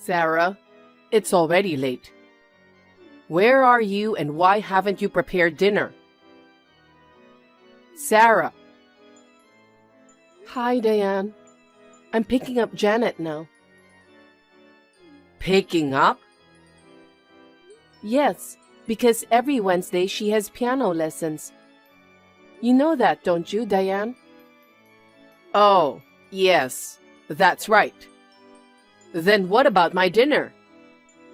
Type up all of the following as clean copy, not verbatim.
Sarah, it's already late. Where are you and why haven't you prepared dinner? Sarah. Hi, Diane. I'm picking up Janet now. Picking up? Yes, because every Wednesday she has piano lessons. You know that, don't you, Diane? Oh, yes, that's right. Then what about my dinner?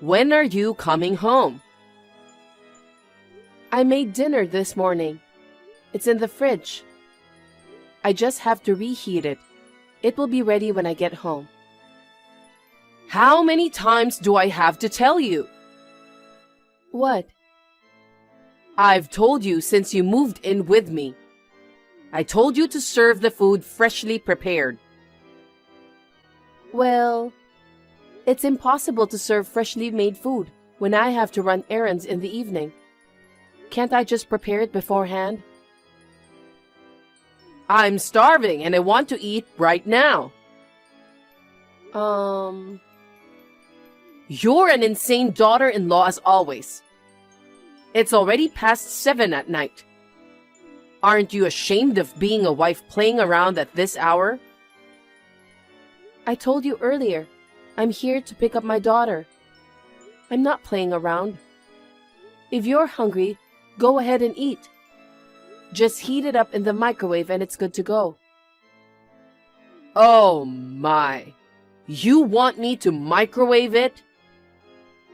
When are you coming home? I made dinner this morning. It's in the fridge. I just have to reheat it. It will be ready when I get home. How many times do I have to tell you? What? I've told you since you moved in with me. I told you to serve the food freshly prepared. Well, it's impossible to serve freshly made food when I have to run errands in the evening. Can't I just prepare it beforehand? I'm starving and I want to eat right now. You're an insane daughter-in-law as always. It's already past 7 at night. Aren't you ashamed of being a wife playing around at this hour? I told you earlier, I'm here to pick up my daughter. I'm not playing around. If you're hungry, go ahead and eat. Just heat it up in the microwave and it's good to go. Oh my! You want me to microwave it?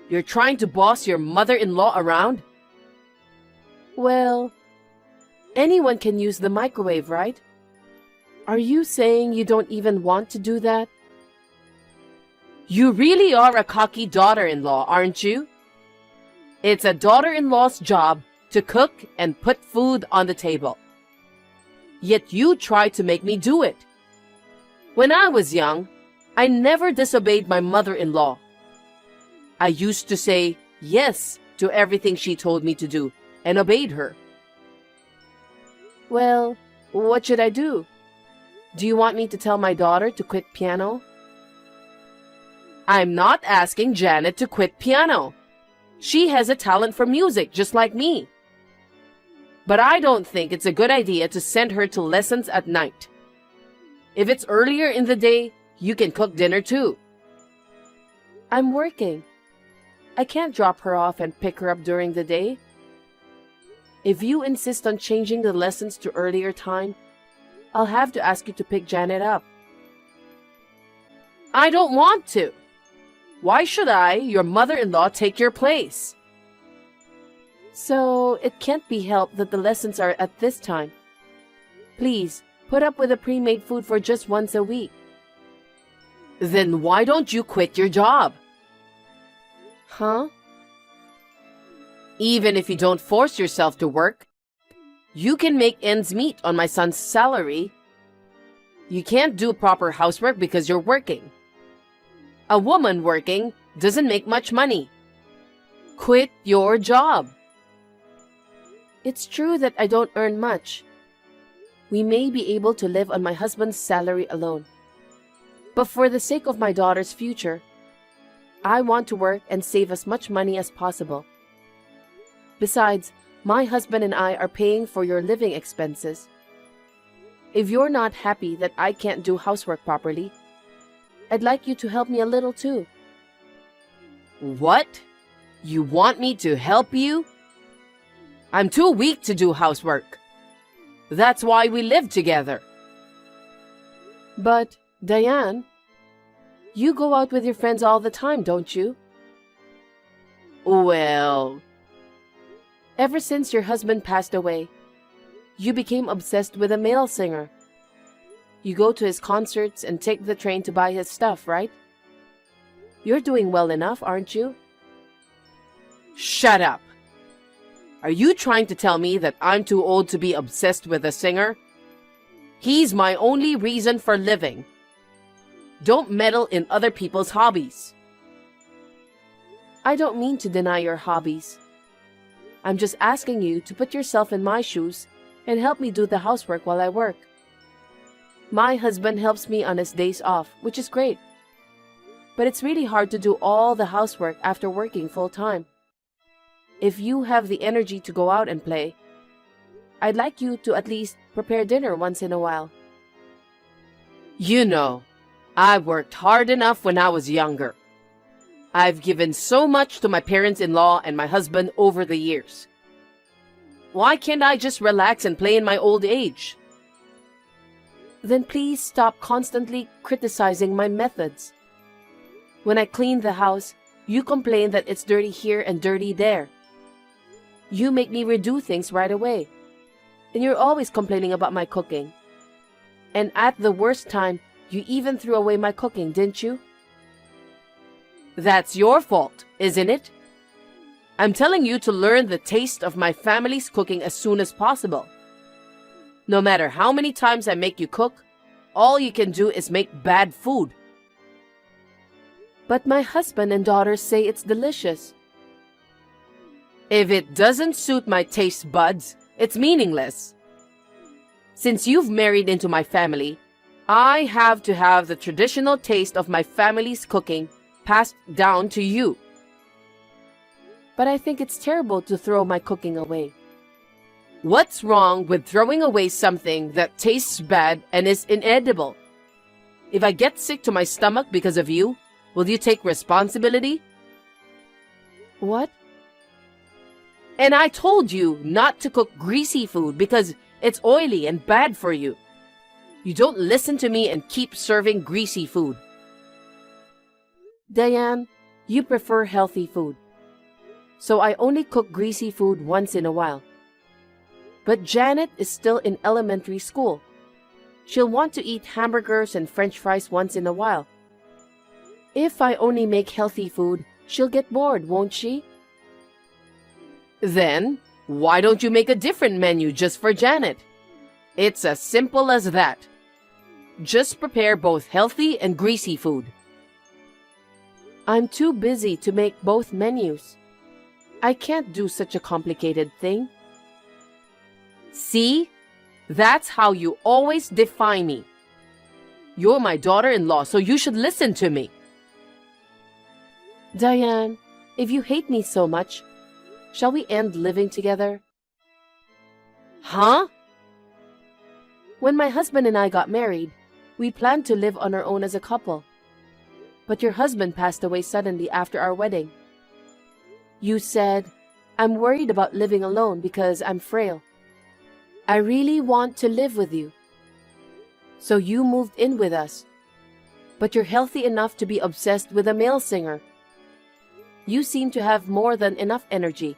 You're trying to boss your mother-in-law around? Well, anyone can use the microwave, right? Are you saying you don't even want to do that? You really are a cocky daughter-in-law, aren't you? It's a daughter-in-law's job to cook and put food on the table. Yet you try to make me do it. When I was young, I never disobeyed my mother-in-law. I used to say yes to everything she told me to do and obeyed her. Well, what should I do? Do you want me to tell my daughter to quit piano? I'm not asking Janet to quit piano. She has a talent for music just like me. But I don't think it's a good idea to send her to lessons at night. If it's earlier in the day, you can cook dinner too. I'm working. I can't drop her off and pick her up during the day. If you insist on changing the lessons to earlier time, I'll have to ask you to pick Janet up. I don't want to. Why should I, your mother-in-law, take your place? So, it can't be helped that the lessons are at this time. Please, put up with the pre-made food for just once a week. Then why don't you quit your job? Huh? Even if you don't force yourself to work, you can make ends meet on my son's salary. You can't do proper housework because you're working. A woman working doesn't make much money. Quit your job. It's true that I don't earn much. We may be able to live on my husband's salary alone. But for the sake of my daughter's future, I want to work and save as much money as possible. Besides, my husband and I are paying for your living expenses. If you're not happy that I can't do housework properly, I'd like you to help me a little too. What? You want me to help you? I'm too weak to do housework. That's why we live together. But, Diane, you go out with your friends all the time, don't you? Well, ever since your husband passed away, you became obsessed with a male singer. You go to his concerts and take the train to buy his stuff, right? You're doing well enough, aren't you? Shut up. Are you trying to tell me that I'm too old to be obsessed with a singer? He's my only reason for living. Don't meddle in other people's hobbies. I don't mean to deny your hobbies. I'm just asking you to put yourself in my shoes and help me do the housework while I work. My husband helps me on his days off, which is great. but it's really hard to do all the housework after working full-time. If you have the energy to go out and play, I'd like you to at least prepare dinner once in a while. You know, I worked hard enough when I was younger. I've given so much to my parents-in-law and my husband over the years. Why can't I just relax and play in my old age? Then please stop constantly criticizing my methods. When I clean the house, you complain that it's dirty here and dirty there. You make me redo things right away. And you're always complaining about my cooking. And at the worst time, you even threw away my cooking, didn't you? That's your fault, isn't it? I'm telling you to learn the taste of my family's cooking as soon as possible. No matter how many times I make you cook, all you can do is make bad food. But my husband and daughters say it's delicious. If it doesn't suit my taste buds, it's meaningless. Since you've married into my family, I have to have the traditional taste of my family's cooking passed down to you. But I think it's terrible to throw my cooking away. What's wrong with throwing away something that tastes bad and is inedible? If I get sick to my stomach because of you, will you take responsibility? What? And I told you not to cook greasy food because it's oily and bad for you. You don't listen to me and keep serving greasy food. Diane, you prefer healthy food. So I only cook greasy food once in a while. But Janet is still in elementary school. She'll want to eat hamburgers and French fries once in a while. If I only make healthy food, she'll get bored, won't she? Then, why don't you make a different menu just for Janet? It's as simple as that. Just prepare both healthy and greasy food. I'm too busy to make both menus. I can't do such a complicated thing. See? That's how you always defy me. You're my daughter-in-law, so you should listen to me. Diane, if you hate me so much, shall we end living together? Huh? When my husband and I got married, we planned to live on our own as a couple. But your husband passed away suddenly after our wedding. You said, I'm worried about living alone because I'm frail. I really want to live with you. So you moved in with us. But you're healthy enough to be obsessed with a male singer. You seem to have more than enough energy.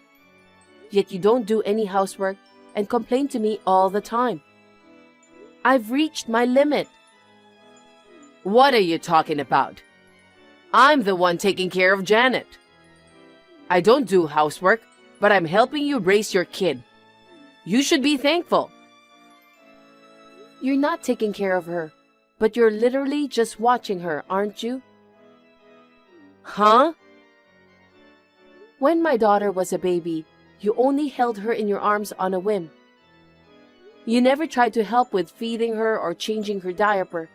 Yet you don't do any housework and complain to me all the time. I've reached my limit. What are you talking about? I'm the one taking care of Janet. I don't do housework, but I'm helping you raise your kid. You should be thankful. You're not taking care of her, but you're literally just watching her, aren't you? Huh? When my daughter was a baby, you only held her in your arms on a whim. You never tried to help with feeding her or changing her diaper.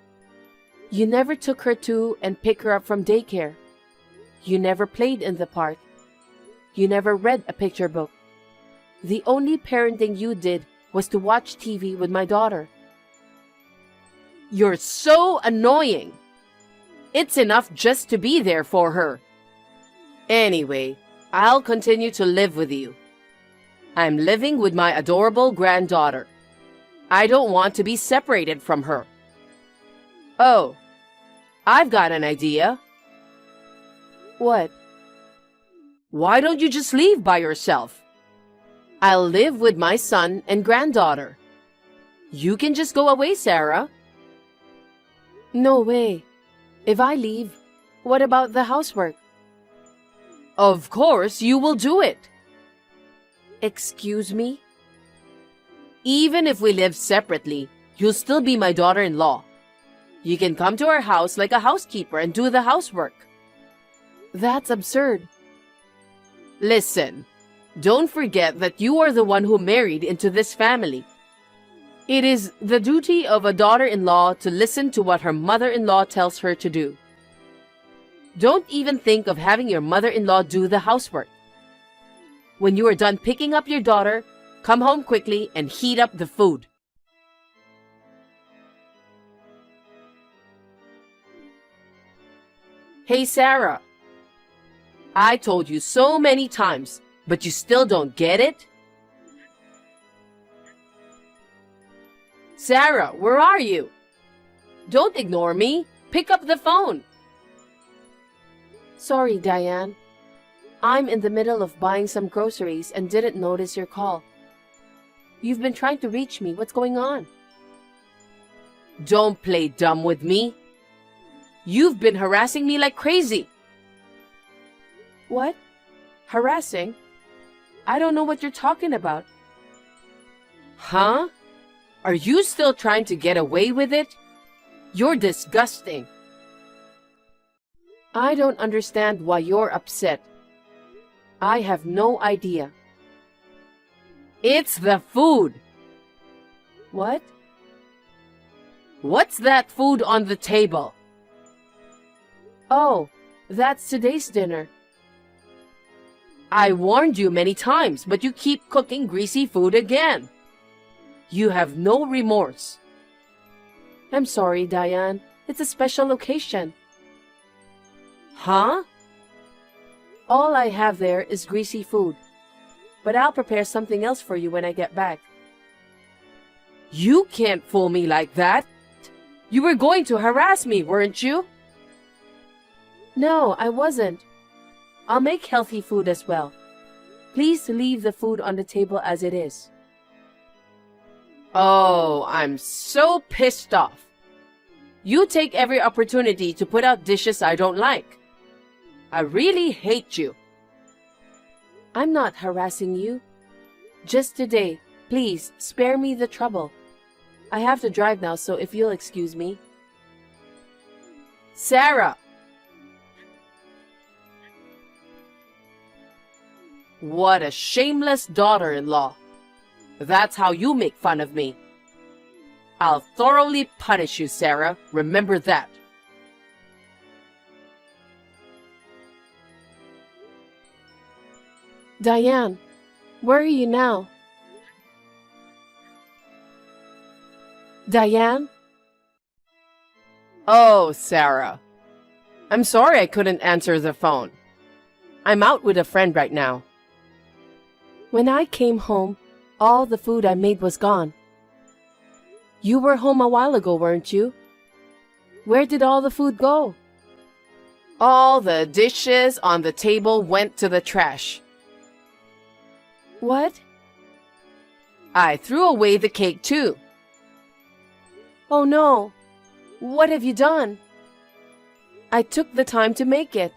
You never took her to and picked her up from daycare. You never played in the park. You never read a picture book. The only parenting you did was to watch TV with my daughter. You're so annoying. It's enough just to be there for her. Anyway, I'll continue to live with you. I'm living with my adorable granddaughter. I don't want to be separated from her. Oh, I've got an idea. What? Why don't you just leave by yourself? I'll live with my son and granddaughter. You can just go away, Sarah. No way. If I leave, what about the housework? Of course, you will do it. Excuse me? Even if we live separately, you'll still be my daughter-in-law. You can come to our house like a housekeeper and do the housework. That's absurd. Listen, don't forget that you are the one who married into this family. It is the duty of a daughter-in-law to listen to what her mother-in-law tells her to do. Don't even think of having your mother-in-law do the housework. When you are done picking up your daughter, come home quickly and heat up the food. Hey, Sarah. I told you so many times, but you still don't get it? Sarah, where are you? Don't ignore me. Pick up the phone. Sorry, Diane. I'm in the middle of buying some groceries and didn't notice your call. You've been trying to reach me. What's going on? Don't play dumb with me. You've been harassing me like crazy. What? Harassing? I don't know what you're talking about. Huh? Are you still trying to get away with it? You're disgusting. I don't understand why you're upset. I have no idea. It's the food. What? What's that food on the table? Oh, that's today's dinner. I warned you many times, but you keep cooking greasy food again. You have no remorse. I'm sorry, Diane. It's a special occasion. Huh? All I have there is greasy food. But I'll prepare something else for you when I get back. You can't fool me like that. You were going to harass me, weren't you? No, I wasn't. I'll make healthy food as well. Please leave the food on the table as it is. Oh, I'm so pissed off. You take every opportunity to put out dishes I don't like. I really hate you. I'm not harassing you. Just today, please spare me the trouble. I have to drive now, so if you'll excuse me. Sarah! What a shameless daughter-in-law. That's how you make fun of me. I'll thoroughly punish you, Sarah. Remember that. Diane, where are you now? Diane? Oh, Sarah. I'm sorry I couldn't answer the phone. I'm out with a friend right now. When I came home, all the food I made was gone. You were home a while ago, weren't you? Where did all the food go? All the dishes on the table went to the trash. What? I threw away the cake too. Oh no! What have you done? I took the time to make it.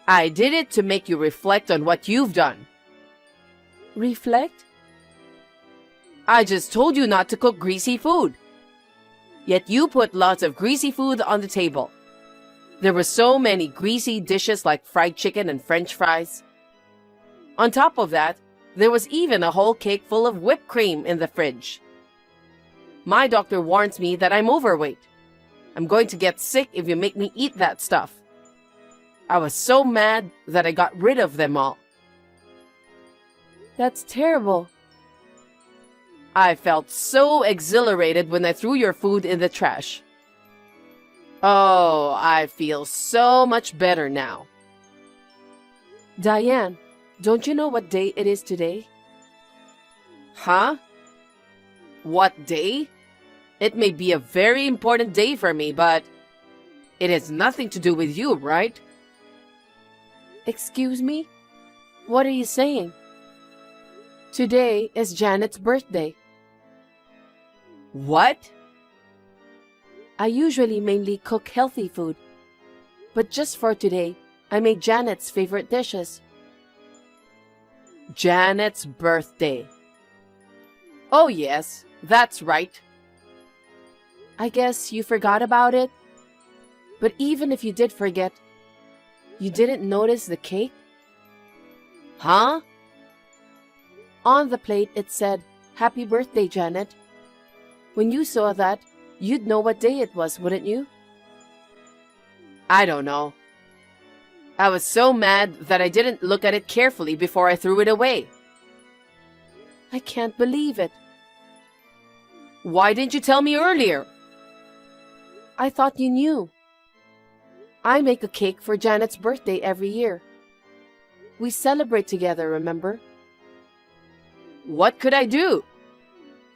I did it to make you reflect on what you've done. Reflect? I just told you not to cook greasy food. Yet you put lots of greasy food on the table. There were so many greasy dishes like fried chicken and French fries. On top of that, there was even a whole cake full of whipped cream in the fridge. My doctor warns me that I'm overweight. I'm going to get sick if you make me eat that stuff. I was so mad that I got rid of them all. That's terrible. I felt so exhilarated when I threw your food in the trash. Oh, I feel so much better now. Diane, don't you know what day it is today? Huh? What day? It may be a very important day for me, but it has nothing to do with you, right? Excuse me? What are you saying? Today is Janet's birthday. What? I usually mainly cook healthy food. But just for today, I made Janet's favorite dishes. Janet's birthday. Oh yes, that's right. I guess you forgot about it. But even if you did forget, you didn't notice the cake? Huh? On the plate it said, "Happy birthday, Janet." When you saw that, you'd know what day it was, wouldn't you? I don't know. I was so mad that I didn't look at it carefully before I threw it away. I can't believe it. Why didn't you tell me earlier? I thought you knew. I make a cake for Janet's birthday every year. We celebrate together, remember? What could I do?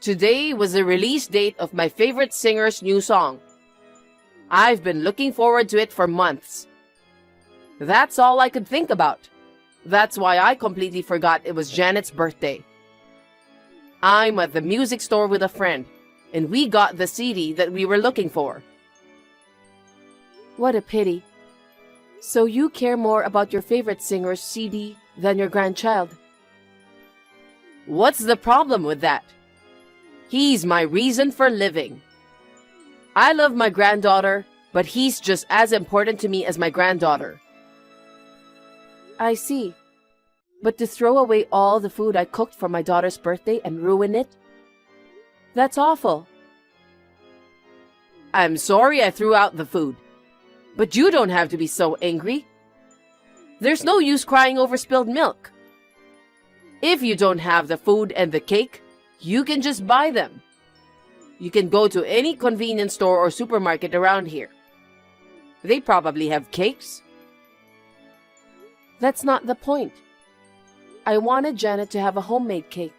Today was the release date of my favorite singer's new song. I've been looking forward to it for months. That's all I could think about. That's why I completely forgot it was Janet's birthday. I'm at the music store with a friend, and we got the CD that we were looking for. What a pity. So you care more about your favorite singer's CD than your grandchild. What's the problem with that? He's my reason for living. I love my granddaughter, but he's just as important to me as my granddaughter. I see. But to throw away all the food I cooked for my daughter's birthday and ruin it? That's awful. I'm sorry I threw out the food. But you don't have to be so angry. There's no use crying over spilled milk. If you don't have the food and the cake, you can just buy them. You can go to any convenience store or supermarket around here. They probably have cakes. That's not the point. I wanted Janet to have a homemade cake.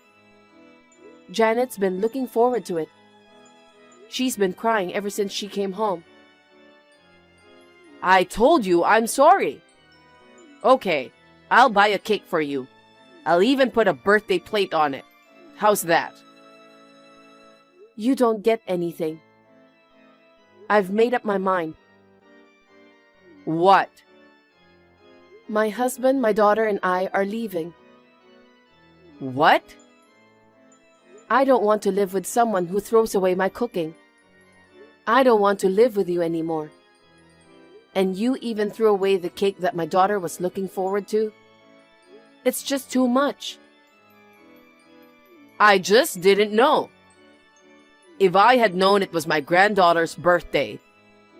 Janet's been looking forward to it. She's been crying ever since she came home. I told you I'm sorry. Okay, I'll buy a cake for you. I'll even put a birthday plate on it. How's that? You don't get anything. I've made up my mind. What? My husband, my daughter, and I are leaving. What? I don't want to live with someone who throws away my cooking. I don't want to live with you anymore. And you even threw away the cake that my daughter was looking forward to? It's just too much. I just didn't know. If I had known it was my granddaughter's birthday,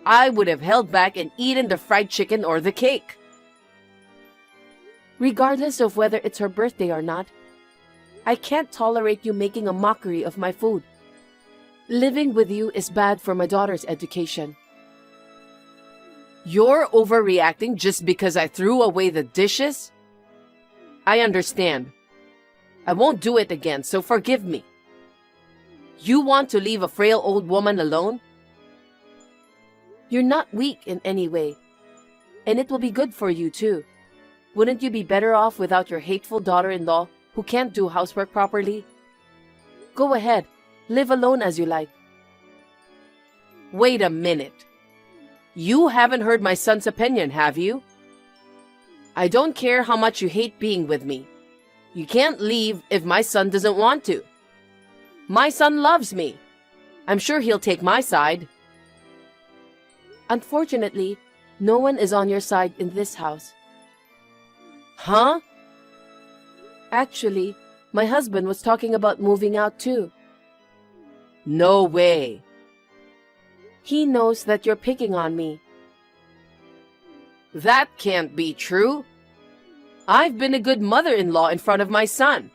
I would have held back and eaten the fried chicken or the cake. Regardless of whether it's her birthday or not, I can't tolerate you making a mockery of my food. Living with you is bad for my daughter's education. You're overreacting just because I threw away the dishes? I understand. I won't do it again, so forgive me. You want to leave a frail old woman alone? You're not weak in any way, and it will be good for you too. Wouldn't you be better off without your hateful daughter-in-law who can't do housework properly? Go ahead, live alone as you like. Wait a minute. You haven't heard my son's opinion, have you? I don't care how much you hate being with me. You can't leave if my son doesn't want to. My son loves me. I'm sure he'll take my side. Unfortunately, no one is on your side in this house. Huh? Actually, my husband was talking about moving out too. No way. He knows that you're picking on me. That can't be true. I've been a good mother-in-law in front of my son.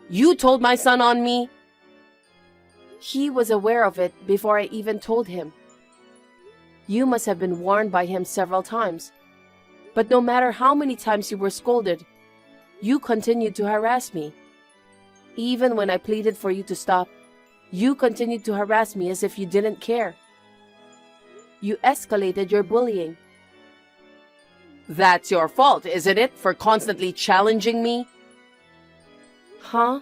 You told my son on me? He was aware of it before I even told him. You must have been warned by him several times. But no matter how many times you were scolded, you continued to harass me. Even when I pleaded for you to stop, you continued to harass me as if you didn't care. You escalated your bullying. That's your fault, isn't it, for constantly challenging me? Huh?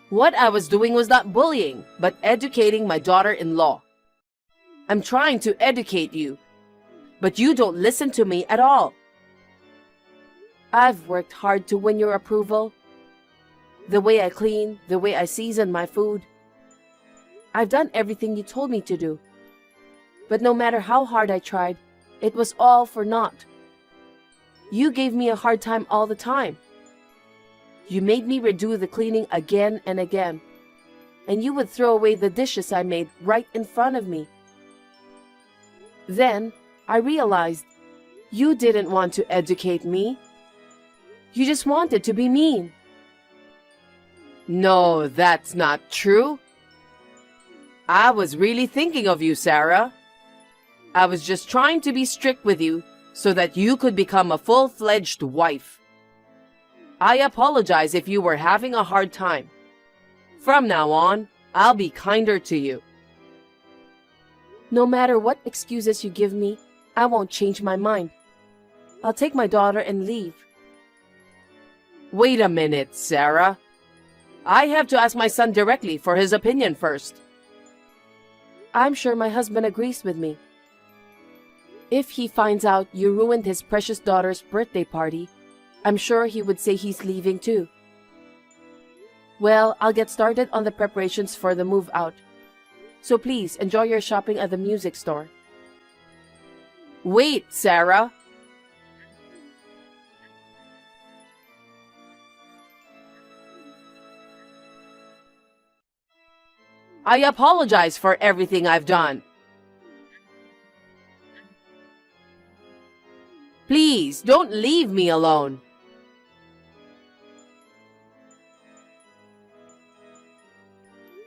What I was doing was not bullying, but educating my daughter-in-law. I'm trying to educate you, but you don't listen to me at all. I've worked hard to win your approval. The way I clean, the way I season my food. I've done everything you told me to do. But no matter how hard I tried, it was all for naught. You gave me a hard time all the time. You made me redo the cleaning again and again. And you would throw away the dishes I made right in front of me. Then, I realized you didn't want to educate me. You just wanted to be mean. No, that's not true. I was really thinking of you, Sarah. I was just trying to be strict with you so that you could become a full-fledged wife. I apologize if you were having a hard time. From now on, I'll be kinder to you. No matter what excuses you give me, I won't change my mind. I'll take my daughter and leave. Wait a minute, Sarah. I have to ask my son directly for his opinion first. I'm sure my husband agrees with me. If he finds out you ruined his precious daughter's birthday party, I'm sure he would say he's leaving too. Well, I'll get started on the preparations for the move out. So please enjoy your shopping at the music store. Wait, Sarah. I apologize for everything I've done. Please, don't leave me alone.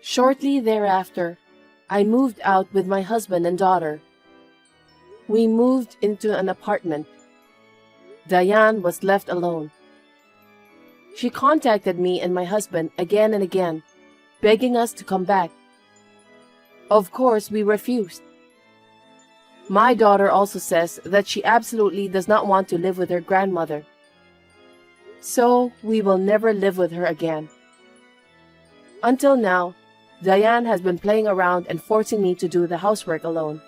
Shortly thereafter, I moved out with my husband and daughter. We moved into an apartment. Diane was left alone. She contacted me and my husband again and again, begging us to come back. Of course, we refused. My daughter also says that she absolutely does not want to live with her grandmother. So, we will never live with her again. Until now, Diane has been playing around and forcing me to do the housework alone.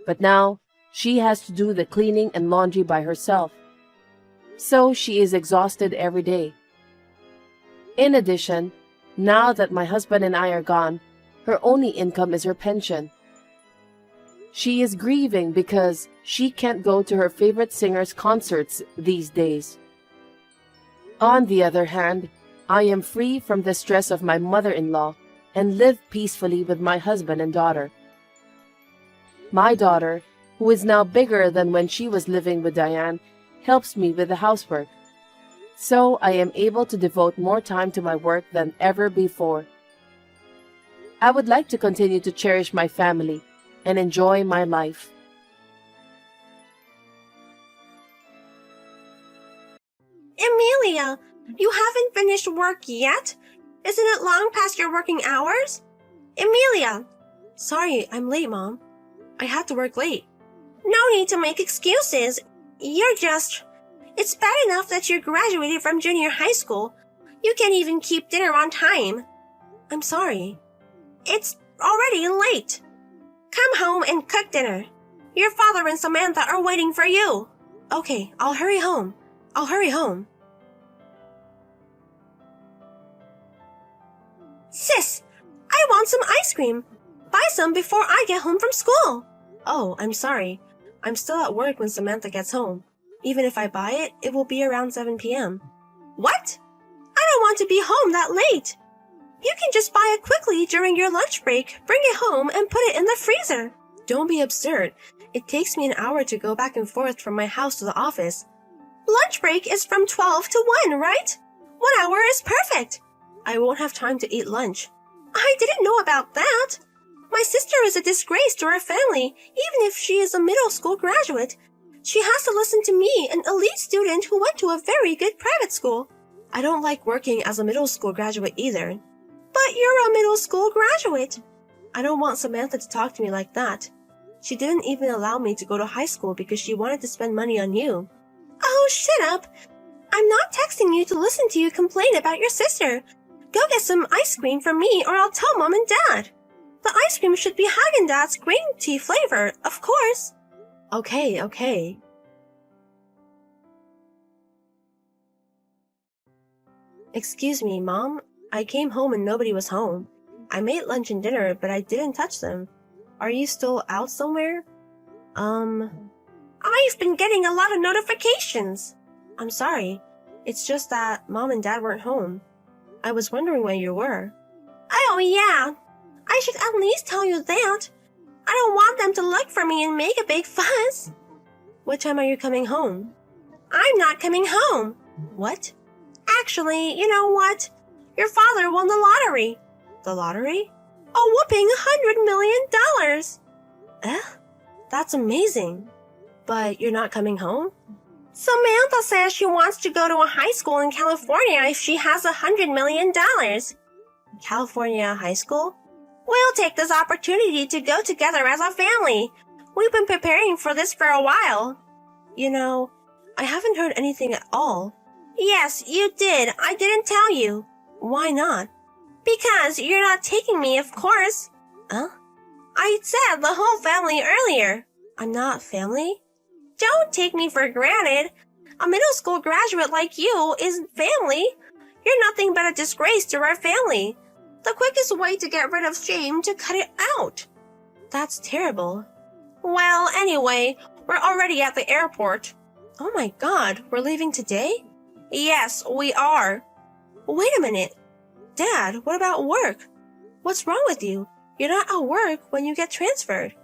But now, she has to do the cleaning and laundry by herself. So, she is exhausted every day. In addition, now that my husband and I are gone, her only income is her pension. She is grieving because she can't go to her favorite singer's concerts these days. On the other hand, I am free from the stress of my mother-in-law and live peacefully with my husband and daughter. My daughter, who is now bigger than when she was living with Diane, helps me with the housework. So I am able to devote more time to my work than ever before. I would like to continue to cherish my family and enjoy my life. Emilia, you haven't finished work yet? Isn't it long past your working hours? Emilia! Sorry, I'm late, Mom. I had to work late. No need to make excuses. It's bad enough that you graduated from junior high school. You can't even keep dinner on time. I'm sorry. It's already late. Come home and cook dinner. Your father and Samantha are waiting for you. Okay, I'll hurry home. Sis, I want some ice cream. Buy some before I get home from school. Oh, I'm sorry. I'm still at work when Samantha gets home. Even if I buy it, it will be around 7 p.m. What? I don't want to be home that late. You can just buy it quickly during your lunch break, bring it home, and put it in the freezer. Don't be absurd. It takes me an hour to go back and forth from my house to the office. Lunch break is from 12 to 1, right? 1 hour is perfect. I won't have time to eat lunch. I didn't know about that. My sister is a disgrace to our family, even if she is a middle school graduate. She has to listen to me, an elite student who went to a very good private school. I don't like working as a middle school graduate either. But you're a middle school graduate. I don't want Samantha to talk to me like that. She didn't even allow me to go to high school because she wanted to spend money on you. Oh, shut up. I'm not texting you to listen to you complain about your sister. Go get some ice cream for me or I'll tell Mom and Dad. The ice cream should be Haagen-Dazs green tea flavor, of course. Okay. Excuse me, Mom. I came home and nobody was home. I made lunch and dinner, but I didn't touch them. Are you still out somewhere? I've been getting a lot of notifications. I'm sorry. It's just that Mom and Dad weren't home. I was wondering where you were. Oh, yeah. I should at least tell you that. I don't want them to look for me and make a big fuss. What time are you coming home? I'm not coming home. What? Actually, you know what? Your father won the lottery. The lottery? A whooping $100 million. That's amazing. But you're not coming home? Samantha says she wants to go to a high school in California if she has $100 million. California high school? We'll take this opportunity to go together as a family. We've been preparing for this for a while. You know, I haven't heard anything at all. Yes, you did. I didn't tell you. Why not? Because you're not taking me, of course. Huh? I said the whole family earlier. I'm not family? Don't take me for granted. A middle school graduate like you isn't family. You're nothing but a disgrace to our family. The quickest way to get rid of shame to cut it out. That's terrible. Well, anyway, we're already at the airport. Oh my God, we're leaving today? Yes, we are. Wait a minute. Dad, what about work? What's wrong with you? You're not at work when you get transferred.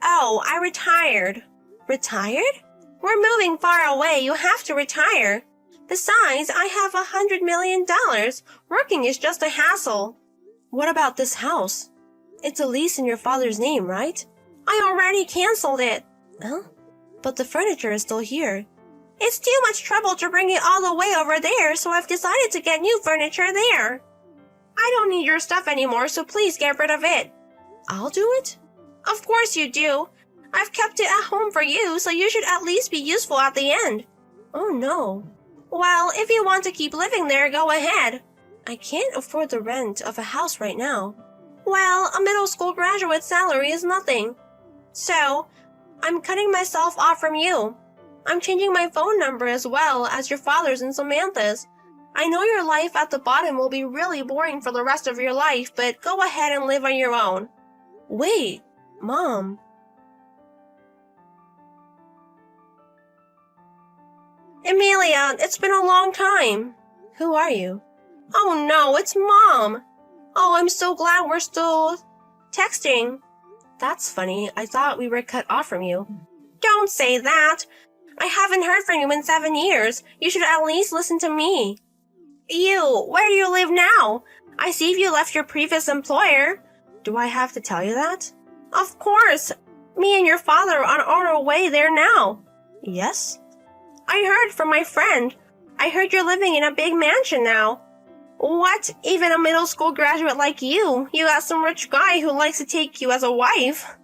Oh, I retired. Retired? We're moving far away. You have to retire. Besides, I have $100 million. Working is just a hassle. What about this house? It's a lease in your father's name, right? I already canceled it. Huh? But the furniture is still here. It's too much trouble to bring it all the way over there, so I've decided to get new furniture there. I don't need your stuff anymore, so please get rid of it. I'll do it? Of course you do. I've kept it at home for you, so you should at least be useful at the end. Oh no. Well, if you want to keep living there, go ahead. I can't afford the rent of a house right now. Well, a middle school graduate salary is nothing. So, I'm cutting myself off from you. I'm changing my phone number as well as your father's and Samantha's. I know your life at the bottom will be really boring for the rest of your life, but go ahead and live on your own. Wait, Mom. Amelia, it's been a long time. Who are you? Oh no, it's Mom. Oh, I'm so glad we're still texting. That's funny. I thought we were cut off from you. Don't say that. I haven't heard from you in 7 years. You should at least listen to me. You, where do you live now? I see you left your previous employer. Do I have to tell you that? Of course. Me and your father are on our way there now. Yes? I heard from my friend. I heard you're living in a big mansion now. What? Even a middle school graduate like you? You got some rich guy who likes to take you as a wife.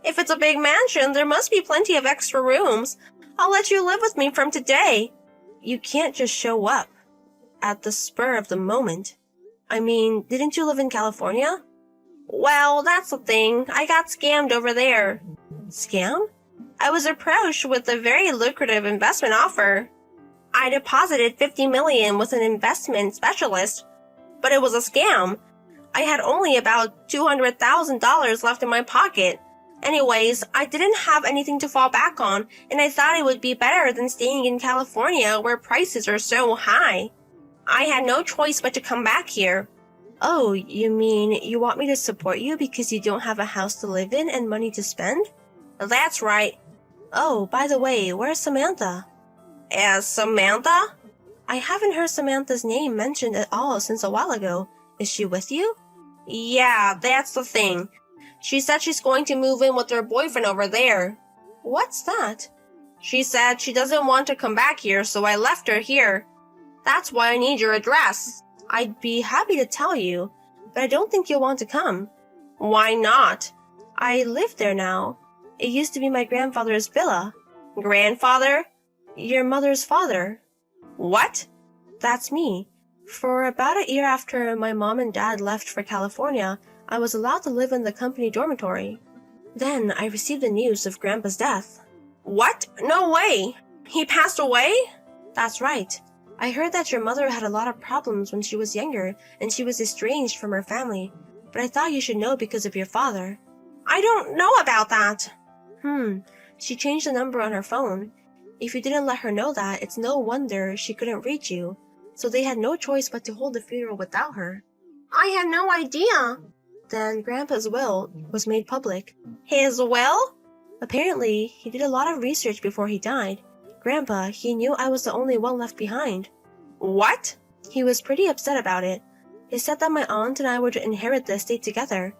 If it's a big mansion, there must be plenty of extra rooms. I'll let you live with me from today. You can't just show up at the spur of the moment. I mean, didn't you live in California? Well, that's the thing. I got scammed over there. Scam? I was approached with a very lucrative investment offer. I deposited $50 million with an investment specialist, but it was a scam. I had only about $200,000 left in my pocket. Anyways, I didn't have anything to fall back on, and I thought it would be better than staying in California where prices are so high. I had no choice but to come back here. Oh, you mean you want me to support you because you don't have a house to live in and money to spend? That's right. Oh, by the way, where's Samantha? Samantha? I haven't heard Samantha's name mentioned at all since a while ago. Is she with you? Yeah, that's the thing. She said she's going to move in with her boyfriend over there. What's that? She said she doesn't want to come back here, so I left her here. That's why I need your address. I'd be happy to tell you, but I don't think you'll want to come. Why not? I live there now. It used to be my grandfather's villa. Grandfather? Your mother's father. What? That's me. For about a year after my mom and dad left for California, I was allowed to live in the company dormitory. Then I received the news of Grandpa's death. What? No way! He passed away? That's right. I heard that your mother had a lot of problems when she was younger and she was estranged from her family, but I thought you should know because of your father. I don't know about that. She changed the number on her phone. If you didn't let her know that, it's no wonder she couldn't reach you, so they had no choice but to hold the funeral without her. I had no idea. then Grandpa's will was made public. His will? Apparently, he did a lot of research before he died. Grandpa, he knew I was the only one left behind. What? He was pretty upset about it. He said that my aunt and I were to inherit the estate together.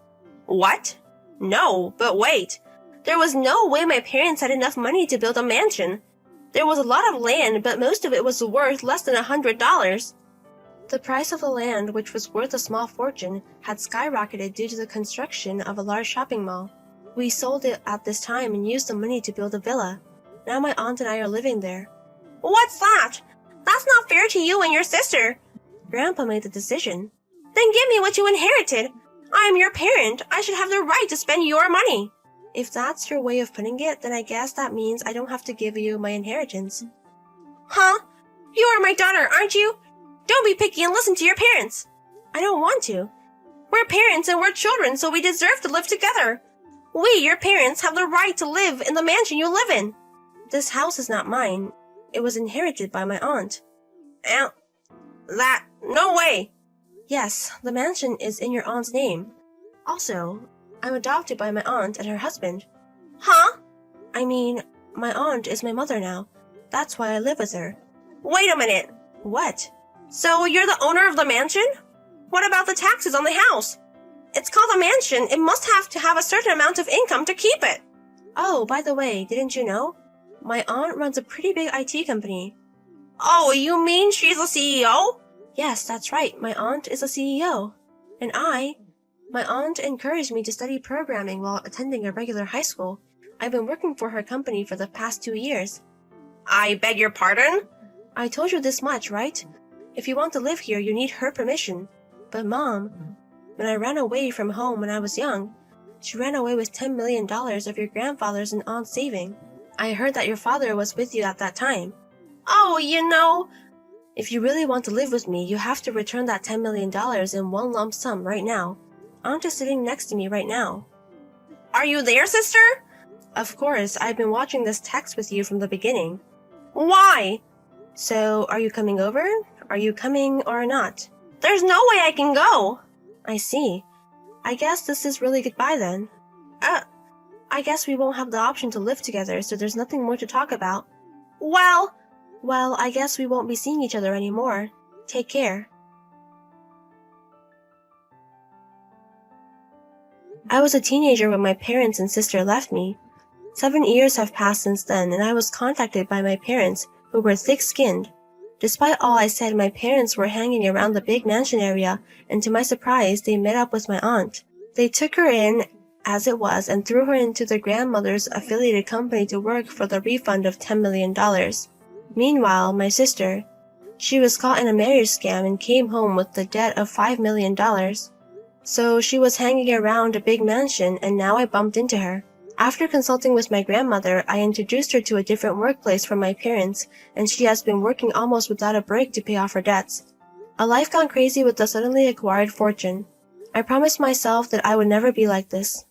What? No, but wait. There was no way my parents had enough money to build a mansion. There was a lot of land, but most of it was worth less than $100. The price of the land, which was worth a small fortune, had skyrocketed due to the construction of a large shopping mall. We sold it at this time and used the money to build a villa. Now my aunt and I are living there. What's that? That's not fair to you and your sister. Grandpa made the decision. Then give me what you inherited. I am your parent. I should have the right to spend your money. If that's your way of putting it, then I guess that means I don't have to give you my inheritance. Huh? You are my daughter, aren't you? Don't be picky and listen to your parents. I don't want to. We're parents and we're children, so we deserve to live together. We, your parents, have the right to live in the mansion you live in. This house is not mine. It was inherited by my aunt. No way. Yes, the mansion is in your aunt's name. Also, I'm adopted by my aunt and her husband. Huh? I mean, my aunt is my mother now. That's why I live with her. Wait a minute. What? So you're the owner of the mansion? What about the taxes on the house? It's called a mansion. It must have to have a certain amount of income to keep it. Oh, by the way, didn't you know? My aunt runs a pretty big IT company. Oh, you mean she's a CEO? Yes, that's right. My aunt is a CEO. And my aunt encouraged me to study programming while attending a regular high school. I've been working for her company for the past 2 years. I beg your pardon? I told you this much, right? If you want to live here, you need her permission. But Mom, when I ran away from home when I was young, she ran away with $10 million of your grandfather's and aunt's saving. I heard that your father was with you at that time. Oh, if you really want to live with me, you have to return that $10 million in one lump sum right now. Aunt is sitting next to me right now. Are you there, sister? Of course, I've been watching this text with you from the beginning. Why? So, are you coming over? Are you coming or not? There's no way I can go. I see. I guess this is really goodbye then. I guess we won't have the option to live together, so there's nothing more to talk about. Well, I guess we won't be seeing each other anymore. Take care. I was a teenager when my parents and sister left me. 7 years have passed since then, and I was contacted by my parents, who were thick-skinned. Despite all I said, my parents were hanging around the big mansion area, and to my surprise, they met up with my aunt. They took her in as it was and threw her into their grandmother's affiliated company to work for the refund of $10 million. Meanwhile, my sister, she was caught in a marriage scam and came home with the debt of $5 million. So she was hanging around a big mansion, and now I bumped into her. After consulting with my grandmother, I introduced her to a different workplace from my parents, and she has been working almost without a break to pay off her debts. A life gone crazy with a suddenly acquired fortune. I promised myself that I would never be like this.